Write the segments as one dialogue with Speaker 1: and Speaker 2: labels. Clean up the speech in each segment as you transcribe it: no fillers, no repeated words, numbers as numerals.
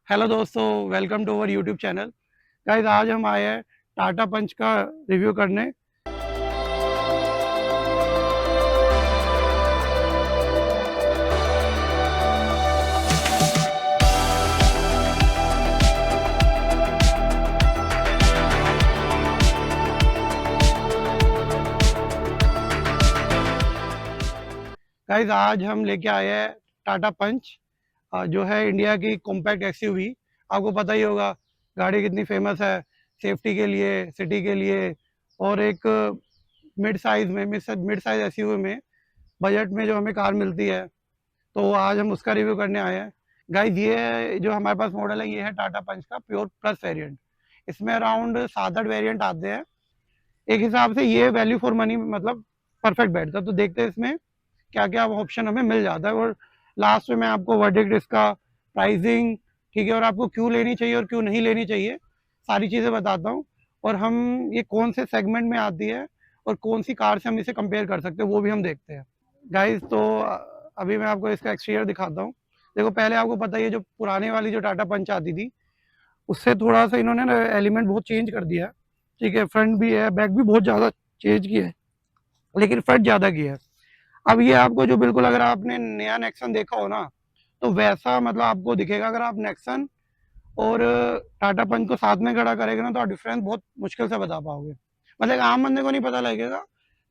Speaker 1: Hello दोस्तों, welcome to our YouTube channel. Guys, आज हम आए हैं टाटा पंच का रिव्यू करने। गाइस, आज हम लेके आए हैं टाटा पंच, जो है इंडिया की कॉम्पैक्ट एक्सयूवी। आपको पता ही होगा गाड़ी कितनी फेमस है सेफ्टी के लिए, सिटी के लिए, और एक मिड साइज एसयूवी में बजट में जो हमें कार मिलती है, तो आज हम उसका रिव्यू करने आए हैं। गाइस, ये जो हमारे पास मॉडल है, ये है टाटा पंच का प्योर प्लस वेरिएंट। इसमें अराउंड 7-8 वेरिएंट आते हैं। एक हिसाब से ये वैल्यू फॉर मनी मतलब परफेक्ट बैठता है। तो देखते हैं इसमें क्या क्या ऑप्शन हमें मिल जाता है, और लास्ट में मैं आपको वर्डिक्ट, इसका प्राइसिंग, ठीक है, और आपको क्यों लेनी चाहिए और क्यों नहीं लेनी चाहिए, सारी चीज़ें बताता हूँ। और हम ये कौन से सेगमेंट में आती है और कौन सी कार से हम इसे कंपेयर कर सकते हैं, वो भी हम देखते हैं। गाइस, तो अभी मैं आपको इसका एक्सटीरियर दिखाता हूँ। देखो, पहले आपको पता ही है, जो पुराने वाली जो टाटा पंच आती थी, उससे थोड़ा सा इन्होंने ना एलिमेंट बहुत चेंज कर दिया है। ठीक है, फ्रंट भी है, बैक भी बहुत ज़्यादा चेंज किया है, लेकिन फ्रंट ज़्यादा किया है। अब ये आपको जो बिल्कुल, अगर आपने नया नेक्सन देखा हो ना, तो वैसा मतलब आपको दिखेगा। अगर आप नेक्सन और टाटा पंच को साथ में खड़ा करेंगे ना, तो आप डिफरेंस बहुत मुश्किल से बता पाओगे। मतलब आम बंदे को नहीं पता लगेगा,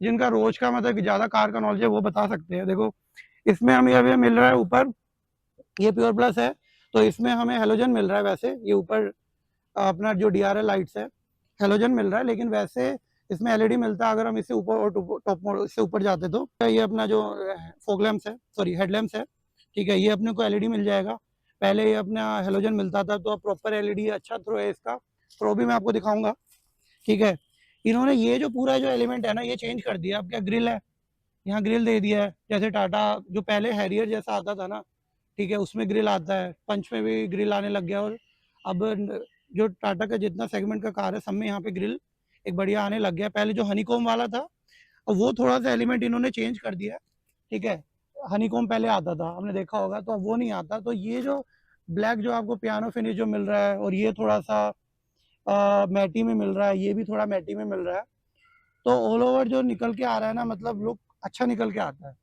Speaker 1: जिनका रोज का मतलब ज़्यादा कार का नॉलेज है वो बता सकते हैं। देखो, इसमें हमें अभी मिल रहा है ऊपर, ये प्योर प्लस है, तो इसमें हमें हेलोजन मिल रहा है। वैसे ये ऊपर अपना जो DRL लाइट्स है, हेलोजन मिल रहा है, लेकिन वैसे इसमें LED मिलता है। अगर हम इससे ऊपर और टॉप मॉडल इससे ऊपर जाते, तो ये अपना जो फॉग लैम्प्स है, सॉरी हेडलैम्प्स है, ठीक है, ये अपने को LED मिल जाएगा। पहले ये अपना हेलोजन मिलता था, तो अब प्रॉपर LED अच्छा थ्रो है इसका। थ्रो भी मैं आपको दिखाऊंगा, ठीक है। इन्होंने ये जो पूरा जो एलिमेंट है ना, ये चेंज कर दिया। अब क्या ग्रिल है, यहाँ ग्रिल दे दिया है। जैसे टाटा जो पहले हैरियर जैसा आता था ना, ठीक है, उसमें ग्रिल आता है, पंच में भी ग्रिल आने लग गया। और अब जो टाटा का जितना सेगमेंट का कार है, सब में यहाँ पे ग्रिल एक बढ़िया आने लग गया। पहले जो हनीकॉम वाला था, और वो थोड़ा सा एलिमेंट इन्होंने चेंज कर दिया, ठीक है। हनीकॉम पहले आता था, हमने देखा होगा, तो अब वो नहीं आता। तो ये जो ब्लैक जो आपको पियानो फिनिश जो मिल रहा है, और ये थोड़ा सा मैटी में मिल रहा है, ये भी थोड़ा मैटी में मिल रहा है, तो ऑल ओवर जो निकल के आ रहा है ना, मतलब लुक अच्छा निकल के आता है।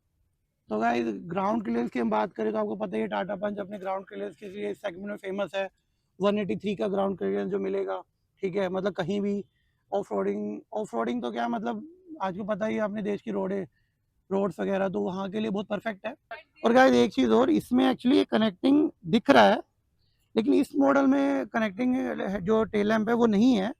Speaker 1: तो गाइस, ग्राउंड क्लियरेंस की हम बात करें, तो आपको पता ही है टाटा पंच अपने ग्राउंड क्लियरेंस के लिए इस सेगमेंट में फेमस है। 183 का ग्राउंड क्लियरेंस जो मिलेगा, ठीक है, मतलब कहीं भी ऑफ रोडिंग तो क्या मतलब, आज को पता ही है अपने देश की रोड्स वगैरह, तो वहाँ के लिए बहुत परफेक्ट है। और गाइस, एक चीज़ और, इसमें एक्चुअली कनेक्टिंग दिख रहा है, लेकिन इस मॉडल में कनेक्टिंग जो टेल लैम्प है वो नहीं है।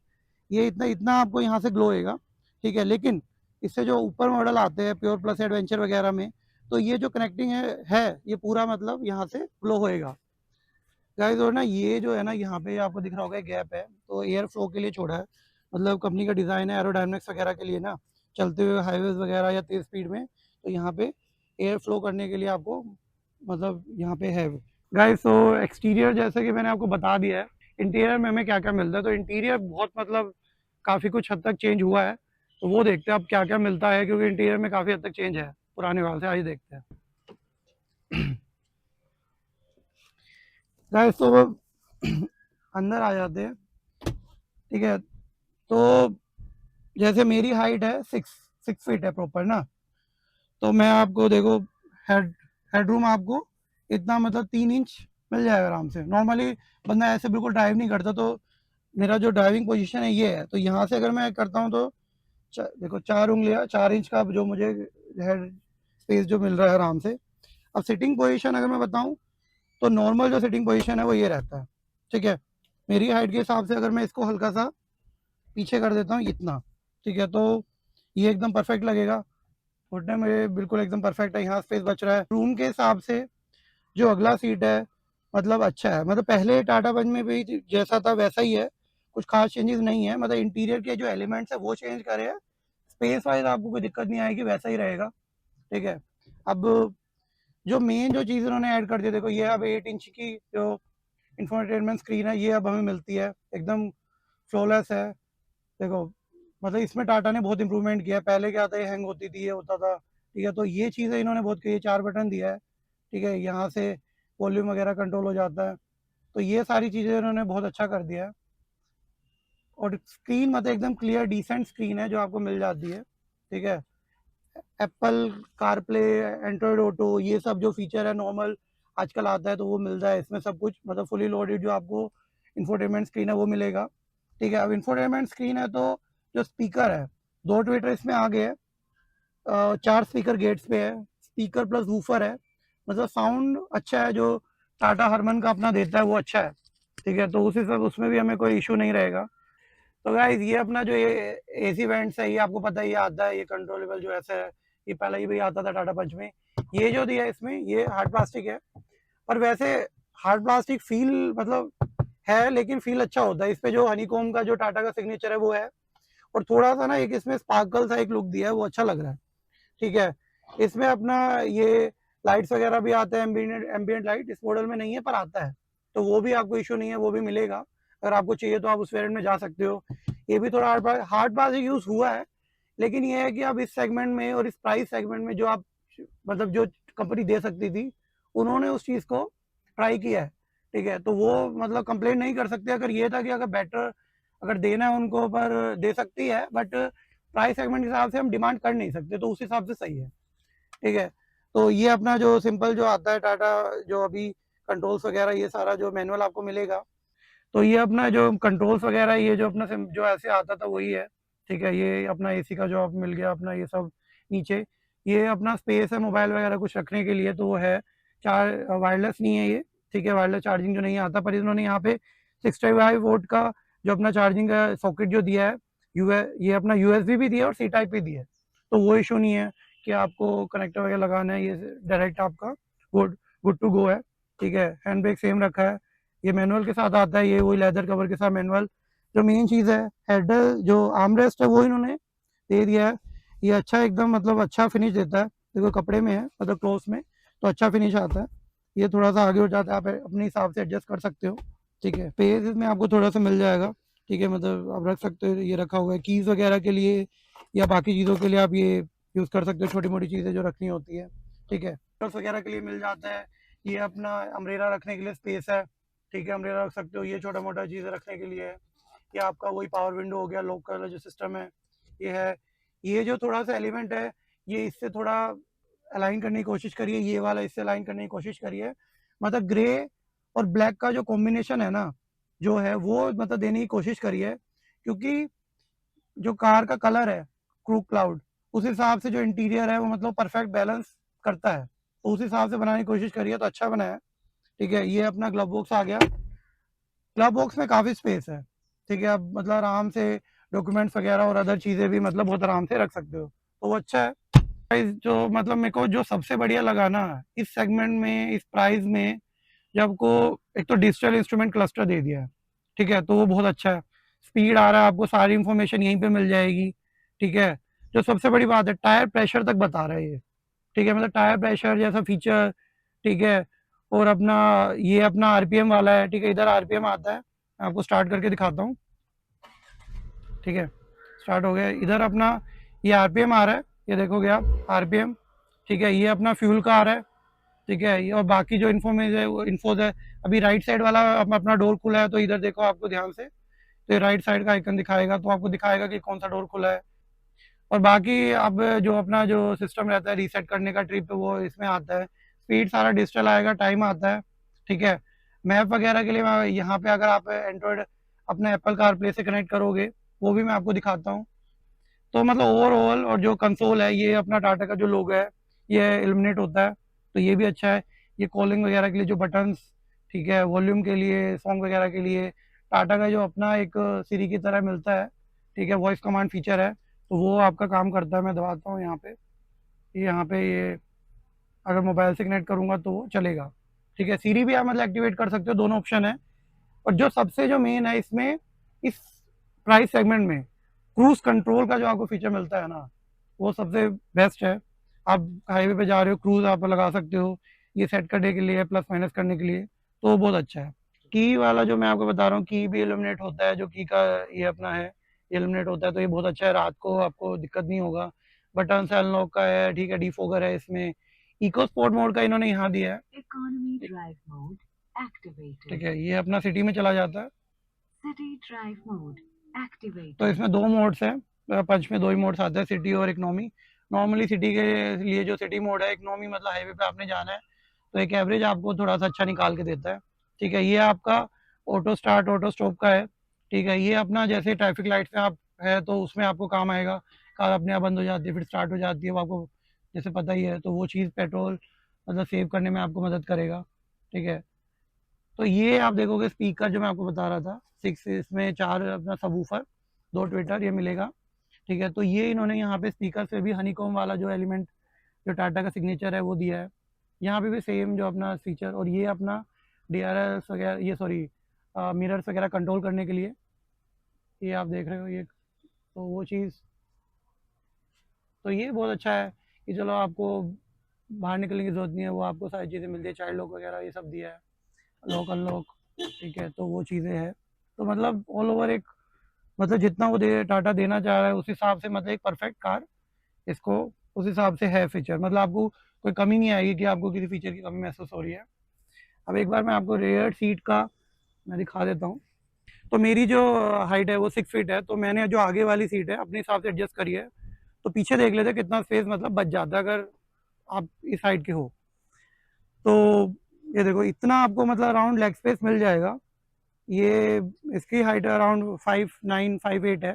Speaker 1: ये इतना इतना आपको यहाँ से ग्लो होएगा, ठीक है। लेकिन इससे जो ऊपर मॉडल आते हैं प्योर प्लस एडवेंचर वगैरह में, तो ये जो कनेक्टिंग है ये पूरा मतलब यहाँ से ग्लो होएगा गाइस। और ना, ये जो है ना, यहाँ पे आपको दिख रहा होगा गैप है, तो एयर फ्लो के लिए छोड़ा है। मतलब कंपनी का डिज़ाइन है एरोडायनेमिक्स वगैरह के लिए ना, चलते हुए हाईवेज वगैरह या तेज़ स्पीड में, तो यहाँ पे एयर फ्लो करने के लिए आपको मतलब यहाँ पे है। गाइस, तो एक्सटीरियर जैसे कि मैंने आपको बता दिया है। इंटीरियर में हमें क्या क्या मिलता है, तो इंटीरियर बहुत मतलब काफ़ी कुछ हद तक चेंज हुआ है, तो वो देखते हैं अब क्या क्या मिलता है, क्योंकि इंटीरियर में काफ़ी हद तक चेंज है पुराने वाले से। आज देखते हैं गाइस, तो वो अंदर आ जाते हैं, ठीक है। तो जैसे मेरी हाइट है 6 फीट है प्रॉपर ना, तो मैं आपको देखो, हेड हेडरूम आपको इतना मतलब 3 इंच मिल जाएगा आराम से। नॉर्मली बंदा ऐसे बिल्कुल ड्राइव नहीं करता, तो मेरा जो ड्राइविंग पोजीशन है ये है, तो यहाँ से अगर मैं करता हूँ, तो देखो 4 उंगलियाँ, 4 इंच का जो मुझे हेड स्पेस जो मिल रहा है आराम से। अब सिटिंग पोजीशन अगर मैं बताऊँ, तो नॉर्मल जो सिटिंग पोजीशन है वो ये रहता है, ठीक है। मेरी हाइट के हिसाब से अगर मैं इसको हल्का सा पीछे कर देता हूँ इतना, ठीक है, तो ये एकदम परफेक्ट लगेगा। घुटने में बिल्कुल एकदम परफेक्ट है, यहाँ स्पेस बच रहा है। रूम के हिसाब से जो अगला सीट है, मतलब अच्छा है। मतलब पहले टाटा पंच में भी जैसा था वैसा ही है, कुछ खास चेंजेस नहीं है। मतलब इंटीरियर के जो एलिमेंट्स है वो चेंज करे हैं। स्पेस वाइज आपको कोई दिक्कत नहीं आएगी, वैसा ही रहेगा, ठीक है। अब जो मेन जो चीज़ उन्होंने ऐड कर दिया, देखो ये अब 8 इंच की जो इंफोटेनमेंट स्क्रीन है, ये अब हमें मिलती है, एकदम फ्लॉलेस है। देखो, मतलब इसमें टाटा ने बहुत इंप्रूवमेंट किया है। पहले क्या था, ये हैंग होती थी, ये होता था, ठीक है। तो ये चीज़ें इन्होंने बहुत की है। 4 बटन दिया है, ठीक है, यहाँ से वॉल्यूम वगैरह कंट्रोल हो जाता है, तो ये सारी चीज़ें उन्होंने बहुत अच्छा कर दिया है। और स्क्रीन मतलब एकदम क्लियर डिसेंट स्क्रीन है जो आपको मिल जाती है, ठीक है। एप्पल कारप्ले, एंड्रॉयड ऑटो, ये सब जो फीचर है नॉर्मल आजकल आता है तो वो मिलता है इसमें सब कुछ, मतलब फुली लोडेड जो आपको इंफोटेनमेंट स्क्रीन है वो मिलेगा, ठीक है। अब इंफोटेनमेंट स्क्रीन है तो जो स्पीकर है, 2 ट्विटर इसमें आ गए हैं, 4 स्पीकर गेट्स पे है, स्पीकर प्लस वूफर है, मतलब साउंड अच्छा है, जो टाटा हरमन का अपना देता है वो अच्छा है, ठीक है। तो उसी सब उसमें भी हमें कोई इशू नहीं रहेगा। तो गाइस ये अपना जो ये एसी वेंट्स है, ये आपको पता ही आता है, ये कंट्रोलेबल जो ऐसा है, ये पहले ही भी आता था टाटा पंच में। ये जो दिया है इसमें, ये हार्ड प्लास्टिक है, पर वैसे हार्ड प्लास्टिक फील मतलब है, लेकिन फील अच्छा होता है इस पे। जो हनीकॉम का जो टाटा का सिग्नेचर है वो है, और थोड़ा सा ना एक इसमें स्पार्कल सा एक लुक दिया है, वो अच्छा लग रहा है, ठीक है। इसमें अपना ये लाइट्स वगैरह भी आते हैं, एम्बियंट लाइट इस मॉडल में नहीं है पर आता है, तो वो भी आपको इशू नहीं है, वो भी मिलेगा। अगर आपको चाहिए तो आप उस वेरिएंट में जा सकते हो। ये भी थोड़ा हार्ड प्लास्टिक यूज हुआ है, लेकिन ये है कि अब इस सेगमेंट में और इस प्राइस सेगमेंट में जो आप मतलब जो कंपनी दे सकती थी, उन्होंने उस चीज़ को ट्राई किया है, ठीक है। तो वो मतलब कंप्लेन नहीं कर सकते। अगर ये था कि अगर बेटर अगर देना है उनको, पर दे सकती है, बट प्राइस सेगमेंट के हिसाब से हम डिमांड कर नहीं सकते, तो उस हिसाब से सही है, ठीक है। तो ये अपना जो सिंपल जो आता है टाटा, जो अभी कंट्रोल्स वगैरह ये सारा जो मैनुअल आपको मिलेगा, तो ये अपना जो कंट्रोल्स वगैरह ये जो अपना जो ऐसे आता था वही है, ठीक है। ये अपना एसी का जो आप मिल गया अपना ये सब नीचे, ये अपना स्पेस है मोबाइल वगैरह कुछ रखने के लिए, तो वो है। वायरलेस नहीं है ये, ठीक है, वायरलेस चार्जिंग जो नहीं आता, पर इन्होंने यहाँ पे 65 वोल्ट का जो अपना चार्जिंग का सॉकेट जो दिया है, ये अपना यूएसबी भी दिया है और सी टाइप भी दिया है, तो वो इशू नहीं है कि आपको कनेक्टर वगैरह लगाना है, ये डायरेक्ट आपका गुड गुड टू गो है, ठीक है। हैंड ब्रेक सेम रखा है, ये मैनुअल के साथ आता है, ये वही लेदर कवर के साथ मैनुअल। जो मेन चीज़ है, हेडर जो आर्मरेस्ट है वो इन्होंने दे दिया है, ये अच्छा एकदम मतलब अच्छा फिनिश देता है, देखो कपड़े में है मतलब क्लोथ में, तो अच्छा फिनिश आता है। ये थोड़ा सा आगे हो जाता है, आप अपने हिसाब से एडजस्ट कर सकते हो, ठीक है। पेज इसमें आपको थोड़ा सा मिल जाएगा, ठीक है, मतलब आप रख सकते हो, ये रखा हुआ है कीज़ वगैरह के लिए या बाकी चीज़ों के लिए आप ये यूज़ कर सकते हो, छोटी मोटी चीज़ें जो रखनी होती है, ठीक है। वगैरह के लिए मिल जाता है। ये अपना अम्ब्रेला रखने के लिए स्पेस है, ठीक है, अम्ब्रेला रख सकते हो, ये छोटा मोटा चीज़ें रखने के लिए है। ये आपका वही पावर विंडो हो गया, लॉक वाला जो सिस्टम है ये है। ये जो थोड़ा सा एलिमेंट है, ये इससे थोड़ा अलाइन करने की कोशिश करिए, ये वाला इससे अलाइन करने की कोशिश करिए, मतलब ग्रे और ब्लैक का जो कॉम्बिनेशन है ना, जो है वो मतलब देने की कोशिश करिए, क्योंकि जो कार का कलर है क्रू क्लाउड, उस हिसाब से जो इंटीरियर है वो मतलब परफेक्ट बैलेंस करता है, तो उस हिसाब से बनाने की कोशिश करिए, तो अच्छा बना है, ठीक है। ये अपना ग्लव बॉक्स आ गया, ग्लव बॉक्स में काफ़ी स्पेस है, ठीक है, आप मतलब आराम से डॉक्यूमेंट्स वगैरह और अदर चीज़ें भी मतलब बहुत आराम से रख सकते हो, तो वो अच्छा है। प्राइस जो मतलब मेरे को जो सबसे बढ़िया लगा ना इस सेगमेंट में, इस प्राइस में, जब आपको एक तो डिजिटल इंस्ट्रूमेंट क्लस्टर दे दिया है, ठीक है, तो वो बहुत अच्छा है। स्पीड आ रहा है, आपको सारी इन्फॉर्मेशन यहीं पे मिल जाएगी, ठीक है। जो सबसे बड़ी बात है, टायर प्रेशर तक बता रहा है ये, ठीक है, मतलब टायर प्रेशर जैसा फीचर, ठीक है। और अपना ये अपना आरपीएम वाला है, ठीक है, इधर आरपीएम आता है, मैं आपको स्टार्ट करके दिखाता हूँ, ठीक है। स्टार्ट हो गया, इधर अपना ये आरपीएम आ रहा है, ये देखोगे आप आरपीएम, ठीक है। ये अपना फ्यूल का आ रहा है, ठीक है। और बाकी जो इन्फॉर्मेशन है वो इन्फोज है। अभी राइट साइड वाला अपना डोर खुला है, तो इधर देखो आपको ध्यान से, तो ये राइट साइड का आइकन दिखाएगा, तो आपको दिखाएगा कि कौन सा डोर खुला है। और बाकी अब जो अपना जो सिस्टम रहता है रीसेट करने का ट्रिप, वो इसमें आता है। स्पीड सारा डिजिटल आएगा, टाइम आता है, ठीक है। मैप वगैरह के लिए मैं यहाँ पे अगर आप एंड्रॉयड अपने एप्पल कार प्ले से कनेक्ट करोगे, वो भी मैं आपको दिखाता हूँ। तो मतलब ओवरऑल और जो कंसोल है, ये अपना टाटा का जो लोगो है ये इल्यूमिनेट होता है, तो ये भी अच्छा है। ये कॉलिंग वगैरह के लिए जो बटन्स, ठीक है, वॉल्यूम के लिए, सॉन्ग वगैरह के लिए टाटा का जो अपना एक सीरी की तरह मिलता है, ठीक है, वॉइस कमांड फीचर है, तो वो आपका काम करता है। मैं दबाता हूँ यहाँ पे, यहाँ पे ये अगर मोबाइल से कनेक्ट करूँगा तो वो चलेगा, ठीक है। सीरी भी आप मतलब एक्टिवेट कर सकते हो, दोनों ऑप्शन है। और जो सबसे जो मेन है इसमें, इस प्राइस सेगमेंट में क्रूज कंट्रोल का जो आपको फीचर मिलता है ना, वो सबसे बेस्ट है। आप हाईवे पे जा रहे हो, क्रूज आप लगा सकते हो, ये सेट करने के लिए, प्लस माइनस करने के लिए, तो वो बहुत अच्छा है। की वाला जो मैं आपको बता रहा हूँ, की भी इल्यूमिनेट होता है, जो की का ये अपना है, इल्यूमिनेट होता है, तो ये बहुत अच्छा है, रात को आपको दिक्कत नहीं होगा। बटन से अनलॉक का है, ठीक है, डिफोगर है इसमें। इको स्पोर्ट मोड का इन्होंने यहाँ दिया है, इकोनॉमी ड्राइव मोड,
Speaker 2: activated.
Speaker 1: ठीक है, ये अपना सिटी में चला जाता है।
Speaker 2: City drive mode activated.
Speaker 1: तो इसमें 2 मोड्स हैं, पंच में 2 ही मोड्स आते हैं, सिटी और इकोनॉमी। नॉर्मली सिटी के लिए जो सिटी मोड है, इकोनॉमी मतलब हाईवे पे आपने जाना है, तो एक एवरेज आपको थोड़ा-सा अच्छा निकाल के देता है। ठीक है, ये आपका ऑटो स्टार्ट, ऑटो स्टॉप का है। ठीक है, ये अपना जैसे ट्रैफिक लाइट्स में आप है तो उसमें आपको काम आएगा, कार अपने आप बंद हो जाती है, फिर स्टार्ट हो जाती है, वो आपको जैसे पता ही है, तो वो चीज़ पेट्रोल मतलब सेव करने में आपको मदद करेगा। ठीक है, तो ये आप देखोगे स्पीकर जो मैं आपको बता रहा था, 6 इसमें 4 अपना सबवूफर, 2 ट्विटर ये मिलेगा। ठीक है, तो ये इन्होंने यहाँ पे स्पीकर से भी हनीकॉम्ब वाला जो एलिमेंट जो टाटा का सिग्नेचर है वो दिया है। यहाँ पे भी सेम जो अपना फीचर, और ये अपना DRLs वगैरह, ये सॉरी मिरर्स वगैरह कंट्रोल करने के लिए ये आप देख रहे हो ये, तो वो चीज़, तो ये बहुत अच्छा है कि चलो आपको बाहर निकलने की ज़रूरत नहीं है, वो आपको सारी चीज़ें मिलती है, चाइल्ड लॉक वगैरह ये सब दिया है, लॉक अनलॉक। ठीक है, तो वो चीज़ें हैं, तो मतलब ऑल ओवर एक मतलब जितना वो दे टाटा देना चाह रहा है उस हिसाब से मतलब एक परफेक्ट कार इसको उस हिसाब से है फीचर, मतलब आपको कोई कमी नहीं आएगी कि आपको किसी फीचर की कमी महसूस हो रही है। अब एक बार मैं आपको रेयर सीट का मैं दिखा देता हूँ। तो मेरी जो हाइट है वो 6 फीट है, तो मैंने जो आगे वाली सीट है अपने हिसाब से एडजस्ट करी है। तो पीछे देख लेते कितना स्पेस मतलब बच जाता है अगर आप इस हाइट के हो। तो ये देखो इतना आपको मतलब अराउंड लेग स्पेस मिल जाएगा। ये इसकी हाइट अराउंड 5'9" 5'8" है,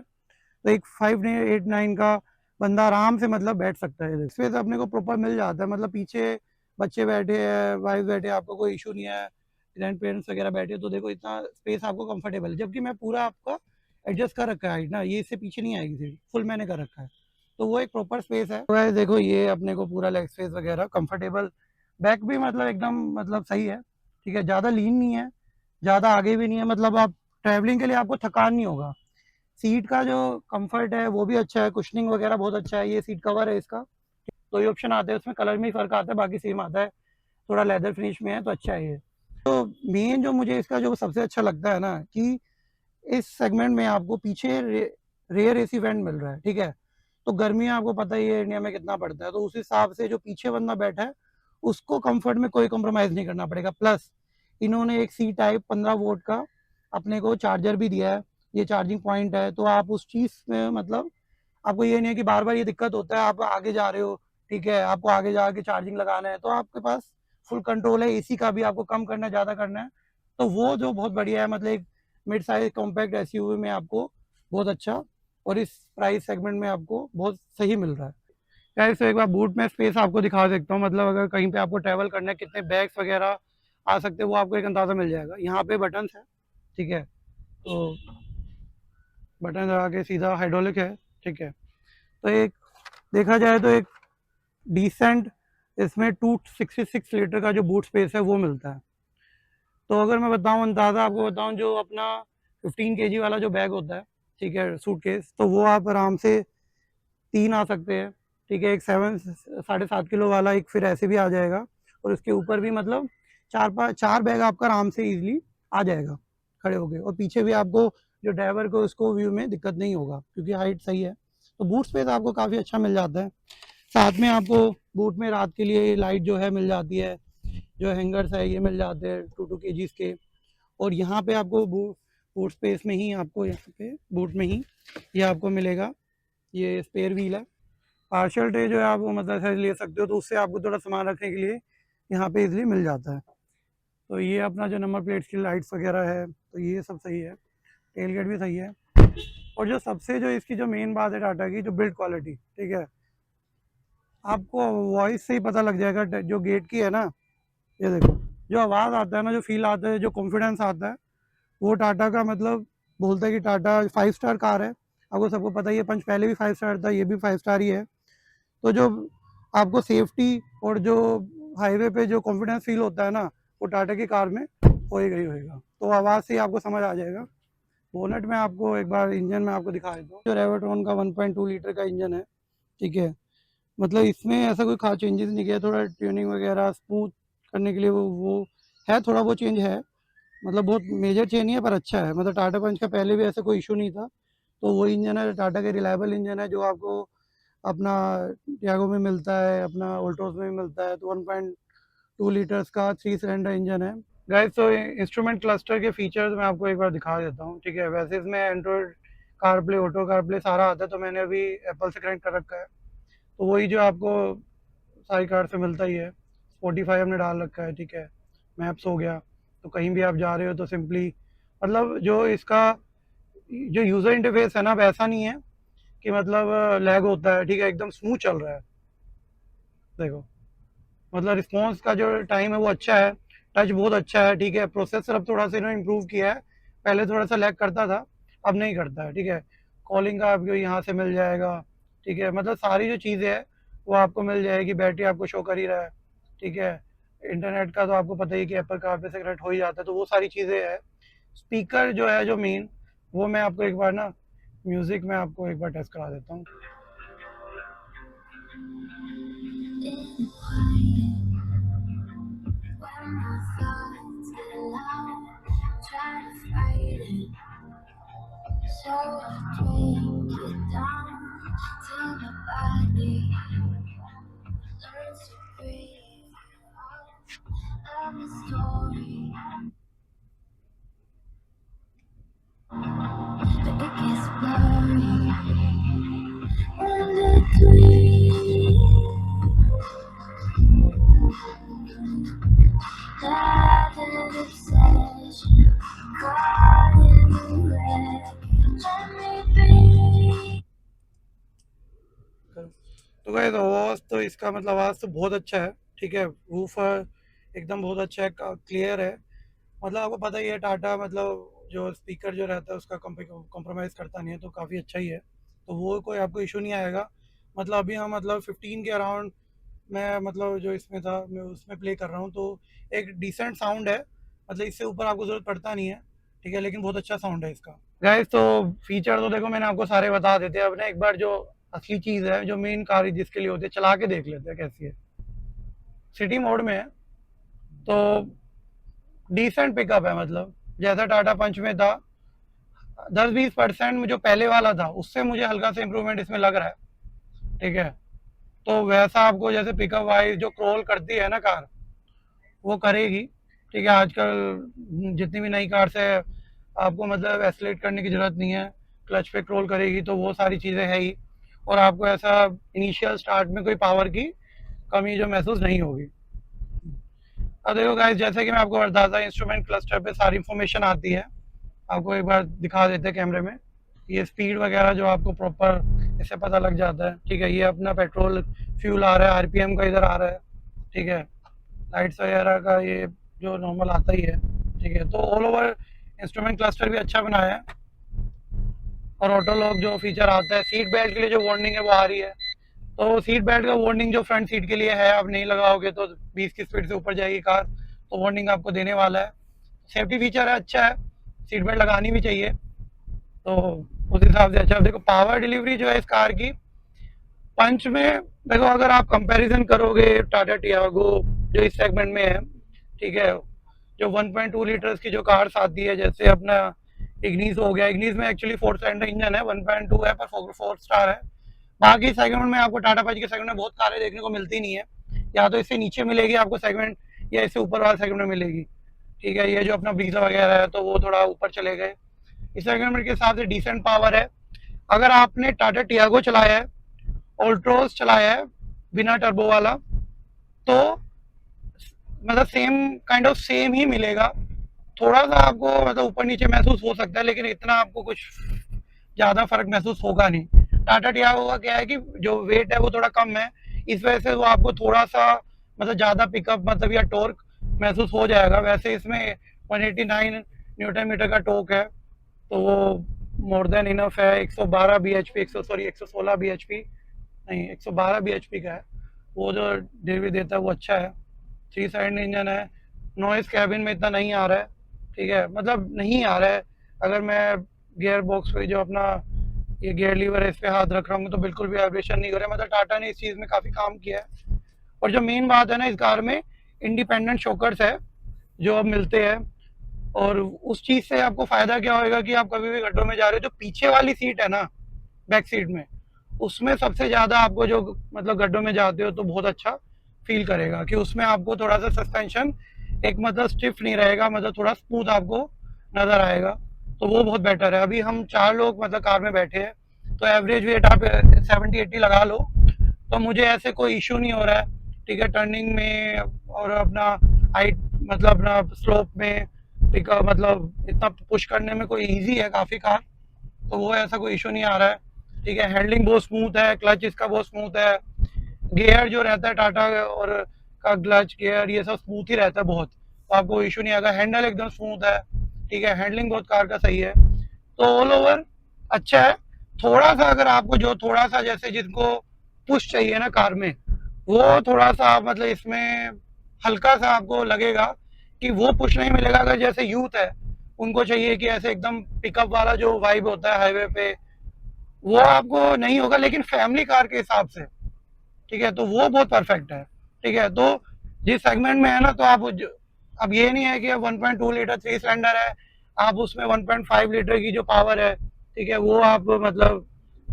Speaker 1: तो एक 5'8" 9" का बंदा आराम से मतलब बैठ सकता है। स्पेस अपने को प्रॉपर मिल जाता है, मतलब पीछे बच्चे बैठे हैं, वाइफ बैठे हैं, आपको कोई इशू नहीं है, ग्रैंड पेरेंट्स वगैरह बैठे, तो देखो इतना स्पेस आपको कंफर्टेबल है, जबकि मैं पूरा आपका एडजस्ट कर रखा है हाइट ना, ये इससे पीछे नहीं आएगी सीट, फुल मैंने कर रखा है, तो वो एक प्रॉपर स्पेस है। तो guys देखो ये अपने को पूरा लेग स्पेस वगैरह कंफर्टेबल, बैक भी मतलब एकदम मतलब सही है। ठीक है, ज़्यादा लीन नहीं है, ज़्यादा आगे भी नहीं है, मतलब आप ट्रैवलिंग के लिए आपको थकान नहीं होगा। सीट का जो कंफर्ट है वो भी अच्छा है, कुशनिंग वगैरह बहुत अच्छा है, ये सीट कवर है इसका, दो ही ऑप्शन आते हैं उसमें, कलर में ही फ़र्क आता है, बाकी सेम आता है, थोड़ा लेदर फिनिश में है, तो अच्छा है ये। तो मेन जो मुझे इसका जो सबसे अच्छा लगता है ना कि इस सेगमेंट में आपको पीछे रेयर एसी वेंट मिल रहा है। ठीक है, तो गर्मी आपको पता ही है इंडिया में कितना पड़ता है, तो उस हिसाब से जो पीछे बंदा बैठा है उसको कंफर्ट में कोई कॉम्प्रोमाइज़ नहीं करना पड़ेगा। प्लस इन्होंने एक सी टाइप 15 वोल्ट का अपने को चार्जर भी दिया है, ये चार्जिंग पॉइंट है, तो आप उस चीज़ में मतलब आपको ये नहीं है कि बार बार ये दिक्कत होता है, आप आगे जा रहे हो, ठीक है, आपको आगे जाके चार्जिंग लगाना है, तो आपके पास फुल कंट्रोल है, एसी का भी आपको कम करना है ज़्यादा करना है, तो वो जो बहुत बढ़िया है, मतलब एक मिड साइज कॉम्पैक्ट एसयूवी में आपको बहुत अच्छा, और इस प्राइस सेगमेंट में आपको बहुत सही मिल रहा है। यार इससे एक बार बूट में स्पेस आपको दिखा सकता हूँ, मतलब अगर कहीं पे आपको ट्रैवल करना है, कितने बैग्स वगैरह आ सकते हैं वो आपको एक अंदाज़ा मिल जाएगा। यहाँ पे बटन्स है, ठीक है, तो बटन दबा के सीधा हाइड्रोलिक है। ठीक है, तो एक देखा जाए तो एक डिसेंट इसमें 266 लीटर का जो बूट स्पेस है वो मिलता है। तो अगर मैं बताऊं अंदाज़ा आपको बताऊं, जो अपना 15 kg वाला जो बैग होता है, ठीक है, सूटकेस, तो वो आप आराम से 3 आ सकते हैं। ठीक है, एक 7.5 किलो वाला एक फिर ऐसे भी आ जाएगा, और उसके ऊपर भी मतलब 4 बैग आपका आराम से ईजिली आ जाएगा खड़े होके, और पीछे भी आपको जो ड्राइवर को उसको व्यू में दिक्कत नहीं होगा क्योंकि हाइट सही है, तो बूट स्पेस आपको काफ़ी अच्छा मिल जाता है। साथ में आपको बूट में रात के लिए लाइट जो है मिल जाती है, जो हैंगर्स है ये मिल जाते हैं 2 2 kgs के। और यहाँ पे आपको बूट स्पेस में ही आपको यहाँ पे बूट में ही ये आपको मिलेगा, ये स्पेयर व्हील है। पार्शियल ट्रे जो है आप वो मतलब ऐसे ले सकते हो, तो उससे आपको थोड़ा सामान रखने के लिए यहाँ पे इजीली मिल जाता है। तो ये अपना जो नंबर प्लेट्स की लाइट्स वगैरह है, तो ये सब सही है, टेल गेट भी सही है। और जो सबसे जो इसकी जो मेन बात है टाटा की, जो बिल्ड क्वालिटी, ठीक है, आपको वॉइस से ही पता लग जाएगा जो गेट की है ना, ये देखो जो आवाज़ आता है ना, जो फील आता है, जो कॉन्फिडेंस आता है, वो टाटा का मतलब बोलता है कि टाटा 5 स्टार कार है। आपको सबको पता ही है, पंच पहले भी 5 स्टार था, ये भी 5 स्टार ही है। तो जो आपको सेफ्टी और जो हाईवे पे जो कॉन्फिडेंस फील होता है ना, वो टाटा की कार में होएगा ही होएगा, तो आवाज़ से ही आपको समझ आ जाएगा। बोनट में आपको एक बार इंजन में आपको दिखा देता हूँ, जो रेवोट्रॉन का 1.2 लीटर का इंजन है। ठीक है, मतलब इसमें ऐसा कोई खास चेंजेस नहीं किया, थोड़ा ट्यूनिंग वगैरह स्मूथ करने के लिए वो है, थोड़ा वो चेंज है, मतलब बहुत मेजर चेंज नहीं है पर अच्छा है, मतलब टाटा पंच का पहले भी ऐसा कोई इशू नहीं था। तो वो इंजन है टाटा के, रिलायबल इंजन है, जो आपको अपना टियागो में मिलता है, अपना ऑल्टोस में भी मिलता है। तो 1.2 लीटर्स का 3 सिलेंडर इंजन है, गाइस तो इंस्ट्रूमेंट क्लस्टर के फीचर्स मैं आपको एक बार दिखा देता हूँ, ठीक है। वैसे इसमें एंड्रॉयड कारप्ले, ऑटो कारप्ले सारा आता है, तो मैंने अभी एप्पल से कनेक्ट कर रखा है, तो वही जो आपको सारी कार से मिलता ही है। स्पॉटिफाई हमने डाल रखा है, ठीक है। मैप्स हो गया, तो कहीं भी आप जा रहे हो तो सिंपली, मतलब जो इसका जो यूज़र इंटरफेस है ना, वैसा नहीं है कि मतलब लैग होता है, ठीक है। एकदम स्मूथ चल रहा है, देखो। मतलब रिस्पॉन्स का जो टाइम है वो अच्छा है, टच बहुत अच्छा है, ठीक है। प्रोसेसर अब थोड़ा सा इन्होंने इम्प्रूव किया है, पहले थोड़ा सा लैग करता था, अब नहीं करता है, ठीक है। कॉलिंग का आपको यहाँ से मिल जाएगा, ठीक है। मतलब सारी जो चीज़ें हैं वो आपको मिल जाएगी, बैटरी आपको शो कर ही रहा है, ठीक है। इंटरनेट का तो आपको पता ही है कि एप्पल कारप्ले से कनेक्ट हो ही जाता है, तो वो सारी चीज़ें हैं। स्पीकर जो है जो मेन, वो मैं आपको एक बार ना म्यूज़िक में आपको एक बार टेस्ट करा देता हूँ। When my thoughts get loud, try to fight it. So I drink it down till my body learns to breathe out of the story. But it gets blurry in between that and obsession. Caught in the wreck, let me be. तो guys आवाज़ तो इसका मतलब आवाज़ तो बहुत अच्छा है, ठीक है। वूफर एकदम बहुत अच्छा है, क्लियर है। मतलब आपको पता ही है टाटा मतलब जो स्पीकर जो रहता है उसका कॉम्प्रोमाइज़ करता नहीं है, तो काफ़ी अच्छा ही है, तो वो कोई आपको इशू नहीं आएगा। मतलब अभी हम मतलब 15 के अराउंड मैं मतलब जो इसमें था मैं उसमें प्ले कर रहा हूँ, तो एक डिसेंट साउंड है, मतलब इससे ऊपर आपको ज़रूरत पड़ता नहीं है, ठीक है। लेकिन बहुत अच्छा साउंड है इसका। गाइस तो फीचर तो देखो मैंने आपको सारे बता देते हैं। अब ना एक बार जो असली चीज़ है, जो मेन कार जिसके लिए होती है, चला के देख लेते हैं कैसी है। सिटी मोड में है तो डिसेंट पिकअप है, मतलब जैसा टाटा पंच में था 10-20% में जो पहले वाला था उससे मुझे हल्का सा इम्प्रूवमेंट इसमें लग रहा है, ठीक है। तो वैसा आपको जैसे पिकअप वाइज जो क्रोल करती है ना कार, वो करेगी, ठीक है। आजकल जितनी भी नई कार्स है आपको मतलब एक्सेलरेट करने की ज़रूरत नहीं है, क्लच पे क्रोल करेगी, तो वो सारी चीज़ें है ही। और आपको ऐसा इनिशियल स्टार्ट में कोई पावर की कमी जो महसूस नहीं होगी। अब देखो गाइस, जैसे कि मैं आपको बताता, इंस्ट्रूमेंट क्लस्टर पे सारी इन्फॉर्मेशन आती है। आपको एक बार दिखा देते हैं कैमरे में, ये स्पीड वगैरह जो आपको प्रॉपर इससे पता लग जाता है, ठीक है। ये अपना पेट्रोल फ्यूल आ रहा है, आरपीएम का इधर आ रहा है, ठीक है। लाइट्स वगैरह का ये जो नॉर्मल आता ही है, ठीक है। तो ऑल ओवर इंस्ट्रूमेंट क्लस्टर भी अच्छा बनाया है। और ऑटो लॉक जो फीचर आता है, सीट बेल्ट के लिए जो वार्निंग है वो आ रही है, तो सीट बेल्ट का वार्निंग जो फ्रंट सीट के लिए है, आप नहीं लगाओगे तो 20 की स्पीड से ऊपर जाएगी कार, तो वार्निंग आपको देने वाला है। सेफ्टी फीचर है, अच्छा है, सीट बेल्ट लगानी भी चाहिए, तो उस हिसाब से अच्छा। देखो पावर डिलीवरी जो है इस कार की पंच में, देखो अगर आप कंपैरिजन करोगे टाटा टियागो जो इस सेगमेंट में है, ठीक है, जो 1.2 लीटर्स की जो कार्स आती है, जैसे अपना इग्निस हो गया, इग्निस में एक्चुअली 4 सिलेंडर इंजन है, 1.2 है पर 4 स्टार है। बाकी सेगमेंट में आपको टाटा पंच के सेगमेंट में बहुत कारें देखने को मिलती नहीं है, या तो इससे नीचे मिलेगी आपको सेगमेंट, या इससे ऊपर वाला सेगमेंट में मिलेगी, ठीक है। ये जो अपना ब्रीजा वगैरह है तो वो थोड़ा ऊपर चले गए, इस सेगमेंट के हिसाब से डिसेंट पावर है। अगर आपने टाटा टियागो चलाया है, ऑल्ट्रोज चलाया है बिना टर्बो वाला, तो मतलब सेम काइंड ऑफ सेम ही मिलेगा। थोड़ा सा आपको मतलब ऊपर नीचे महसूस हो सकता है, लेकिन इतना आपको कुछ ज़्यादा फर्क महसूस होगा नहीं। टाटा टियागो का क्या है कि जो वेट है वो थोड़ा कम है, इस वजह से वो आपको थोड़ा सा मतलब ज़्यादा पिकअप मतलब या टॉर्क महसूस हो जाएगा। वैसे इसमें 189 न्यूटन मीटर का टॉर्क है, तो वो मोर देन इनफ है। 112 B H P, 116 B H P नहीं, 112 बी एच पी का है, वो जो डिलीवरी देता है वो अच्छा है। 3 साइड इंजन है, नॉइस कैबिन में इतना नहीं आ रहा है, ठीक है, मतलब नहीं आ रहा है। अगर मैं गियर बॉक्स पे जो अपना ये गियर लीवर है इस पे हाथ रख रहा हूँ तो बिल्कुल भी वाइब्रेशन नहीं हो रहा है, मतलब टाटा ने इस चीज़ में काफ़ी काम किया है। और जो मेन बात है ना, इस कार में इंडिपेंडेंट शॉकर्स है जो अब मिलते हैं, और उस चीज़ से आपको फ़ायदा क्या होएगा कि आप कभी भी गड्ढों में जा रहे हो, जो पीछे वाली सीट है ना बैक सीट में, उसमें सबसे ज़्यादा आपको जो मतलब गड्ढों में जाते हो तो बहुत अच्छा फील करेगा कि उसमें आपको थोड़ा सा सस्पेंशन एक मतलब स्टिफ नहीं रहेगा, मतलब थोड़ा स्मूथ आपको नज़र आएगा, तो वो बहुत बेटर है। अभी हम 4 लोग मतलब कार में बैठे हैं, तो एवरेज वेट आप 70-80 लगा लो, तो मुझे ऐसे कोई इशू नहीं हो रहा है, ठीक है, टर्निंग में और अपना हाइट मतलब अपना स्लोप में, ठीक है, मतलब इतना पुश करने में कोई ईजी है काफ़ी कार, तो वो ऐसा कोई इशू नहीं आ रहा है, ठीक है। हैंडलिंग बहुत स्मूथ है, क्लच इसका बहुत स्मूथ है, गियर जो रहता है टाटा और का क्लच गियर ये सब स्मूथ ही रहता है बहुत, तो आपको इशू नहीं आएगा। हैंडल एकदम स्मूथ है, ठीक है, हैंडलिंग बहुत कार का सही है, तो ऑल ओवर अच्छा है। थोड़ा सा अगर आपको जो थोड़ा सा जैसे जिनको पुश चाहिए ना कार में, वो थोड़ा सा मतलब इसमें हल्का सा आपको लगेगा कि वो पुश नहीं मिलेगा। अगर जैसे यूथ है, उनको चाहिए कि ऐसे एकदम पिकअप वाला जो वाइब होता है हाईवे पे, वो आपको नहीं होगा, लेकिन फैमिली कार के हिसाब से, ठीक है, तो वो बहुत परफेक्ट है, ठीक है। तो जिस सेगमेंट में है ना, तो आप अब ये नहीं है कि 1.2 लीटर 3 सिलेंडर है, आप उसमें 1.5 लीटर की जो पावर है, ठीक है, वो आप मतलब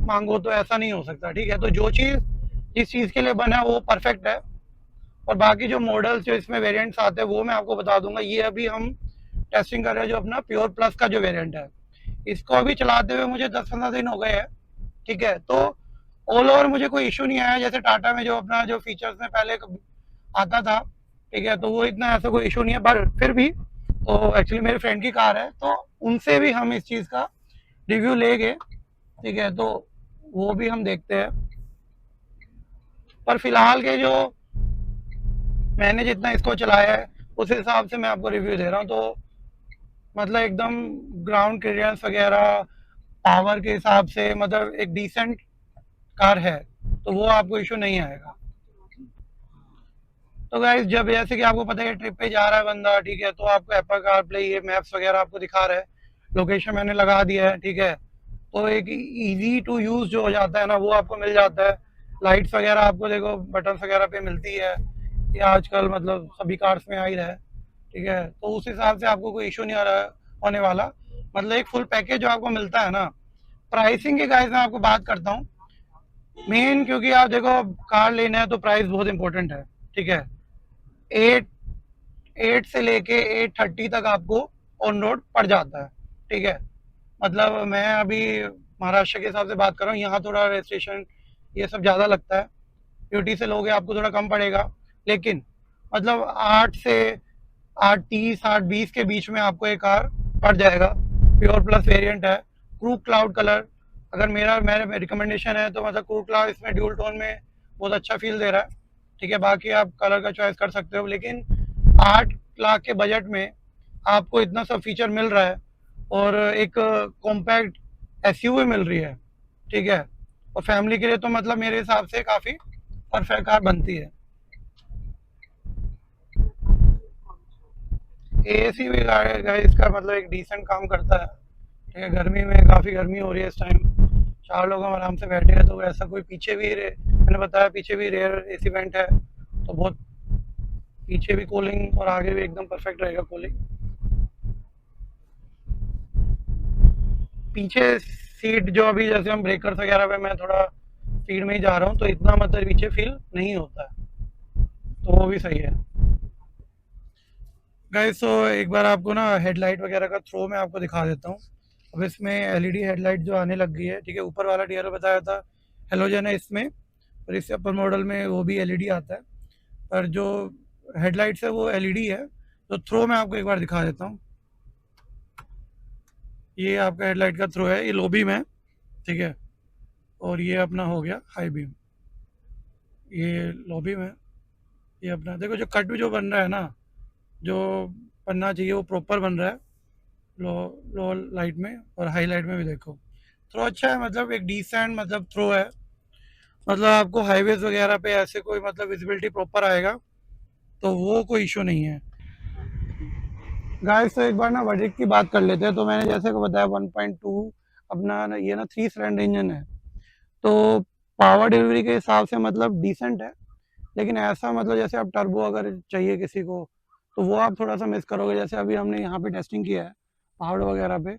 Speaker 1: मांगो, तो ऐसा नहीं हो सकता, ठीक है। तो जो चीज़ जिस चीज़ के लिए बना है वो परफेक्ट है। और बाकी जो मॉडल्स जो इसमें वेरिएंट्स आते हैं वो मैं आपको बता दूंगा। ये अभी हम टेस्टिंग कर रहे हैं जो अपना प्योर प्लस का जो वेरिएंट है, इसको अभी चलाते हुए मुझे 10-15 दिन हो गए हैं, ठीक है। तो ऑल ओवर मुझे कोई इशू नहीं आया, जैसे टाटा में जो अपना जो फीचर्स में पहले आता था, ठीक है, तो वो इतना ऐसा कोई इशू नहीं है। पर फिर भी तो एक्चुअली मेरे फ्रेंड की कार है, तो उनसे भी हम इस चीज़ का रिव्यू लेंगे, ठीक है, तो वो भी हम देखते हैं। पर फिलहाल के जो मैंने जितना इसको चलाया है उस हिसाब से मैं आपको रिव्यू दे रहा हूँ, तो मतलब एकदम ग्राउंड क्लियरेंस वगैरह पावर के हिसाब से मतलब एक डिसेंट कार है, तो वो आपको इशू नहीं आएगा। तो गाइस जब जैसे कि आपको पता है ट्रिप पे जा रहा है बंदा, ठीक है, तो आपको एप्पल कार प्ले ये मैप्स वगैरह आपको दिखा रहा है, लोकेशन मैंने लगा दिया है, ठीक है, तो एक इजी टू यूज जो हो जाता है ना वो आपको मिल जाता है। लाइट्स वगैरह आपको देखो बटन्स वगैरह पे मिलती है, ये आजकल मतलब सभी कार्स में आ ही रहा है, ठीक है, तो उस हिसाब से आपको कोई इशू नहीं आ रहा होने वाला। मतलब एक फुल पैकेज जो आपको मिलता है ना। प्राइसिंग की गाइस मैं आपको बात करता हूँ मेन, क्योंकि आप देखो कार लेना है तो प्राइस बहुत इंपॉर्टेंट है, ठीक है। एट एट से लेके 830 तक आपको ऑन रोड पड़ जाता है, ठीक है। मतलब मैं अभी महाराष्ट्र के हिसाब से बात कर रहा हूँ, यहाँ थोड़ा रजिस्ट्रेशन ये सब ज़्यादा लगता है, यूटी से लोगे आपको थोड़ा कम पड़ेगा, लेकिन मतलब 8 से 8:30 8:20 के बीच में आपको एक कार पड़ जाएगा। प्योर प्लस वेरिएंट है, क्रू क्लाउड कलर, अगर मेरा मेरा रिकमेंडेशन है तो मतलब क्रू क्लाउड इसमें ड्यूल टोन में बहुत अच्छा फील दे रहा है, ठीक है। बाकी आप कलर का चॉइस कर सकते हो, लेकिन 8 लाख के बजट में आपको इतना सब फीचर मिल रहा है और एक कॉम्पैक्ट एसयूवी मिल रही है, ठीक है, और फैमिली के लिए तो मतलब मेरे हिसाब से काफ़ी परफेक्ट कार बनती है। एसी भी इसका मतलब एक डिसेंट काम करता है, ठीक है। गर्मी में काफ़ी गर्मी हो रही है इस टाइम, 4 लोग हम आराम से बैठे हैं, तो ऐसा कोई पीछे भी मैंने बताया पीछे भी रेयर एसी वेंट है, तो बहुत पीछे भी कूलिंग और आगे भी एकदम परफेक्ट रहेगा कूलिंग। पीछे सीट जो अभी जैसे हम ब्रेकर्स वगैरह पे मैं थोड़ा स्पीड में ही जा रहा हूँ, तो इतना मतलब पीछे फील नहीं होता है, तो वो भी सही है। गाइस तो एक बार आपको ना हेडलाइट वगैरह का थ्रो मैं आपको दिखा देता हूँ। अब इसमें एलईडी हेडलाइट जो आने लग गई है, ठीक है, ऊपर वाला टीयर बताया था हेलोजन है इसमें, और इससे अपर मॉडल में वो भी एलईडी आता है, पर जो हेडलाइट्स है वो एलईडी है। तो थ्रो मैं आपको एक बार दिखा देता हूँ। ये आपका हेडलाइट का थ्रो है, ये लो बीम है, ठीक है, और ये अपना हो गया हाई बीम, ये लो बीम है। ये अपना देखो जो कट जो बन रहा है ना, जो बनना चाहिए वो प्रॉपर बन रहा है, लो लो लाइट में और हाई लाइट में भी देखो। थ्रो अच्छा है, मतलब एक डिसेंट मतलब थ्रो है, मतलब आपको हाईवेज वगैरह पे ऐसे कोई मतलब विजिबिलिटी प्रॉपर आएगा, तो वो कोई इशू नहीं है। गाइस तो एक बार ना वर्डिक्ट की बात कर लेते हैं। तो मैंने जैसे को बताया 1.2 अपना ये ना 3 सिलेंडर इंजन है, तो पावर डिलीवरी के हिसाब से मतलब डिसेंट है, लेकिन ऐसा मतलब जैसे आप टर्बो अगर चाहिए किसी को, तो वो आप थोड़ा सा मिस करोगे। जैसे अभी हमने यहाँ पे टेस्टिंग किया है पहाड़ वगैरह पे,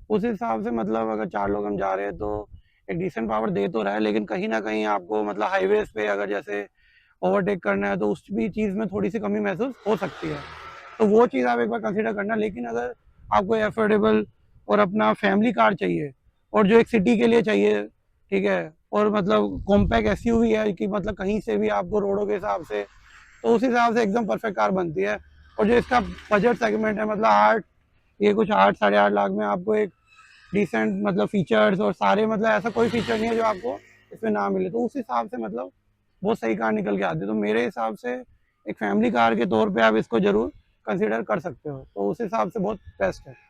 Speaker 1: उस हिसाब से मतलब अगर 4 लोग हम जा रहे हैं तो एक डिसेंट पावर दे तो रहा है, लेकिन कहीं ना कहीं आपको मतलब हाईवेज पे अगर जैसे ओवरटेक करना है तो उस भी चीज़ में थोड़ी सी कमी महसूस हो सकती है, तो वो चीज़ आप एक बार कंसिडर करना। लेकिन अगर आपको एफोर्डेबल और अपना फैमिली कार चाहिए और जो एक सिटी के लिए चाहिए, ठीक है, और मतलब कॉम्पैक्ट एसयूवी है कि मतलब कहीं से भी आपको रोडों के हिसाब से, तो उस हिसाब से एकदम परफेक्ट कार बनती है। और जो इसका बजट सेगमेंट है, मतलब ये कुछ 8 साढ़े 8 लाख में आपको एक डिसेंट मतलब फीचर्स और सारे, मतलब ऐसा कोई फीचर नहीं है जो आपको इसमें ना मिले, तो उस हिसाब से मतलब बहुत सही कार निकल के आती है। तो मेरे हिसाब से एक फैमिली कार के तौर पे आप इसको ज़रूर कंसिडर कर सकते हो, तो उस हिसाब से बहुत बेस्ट है।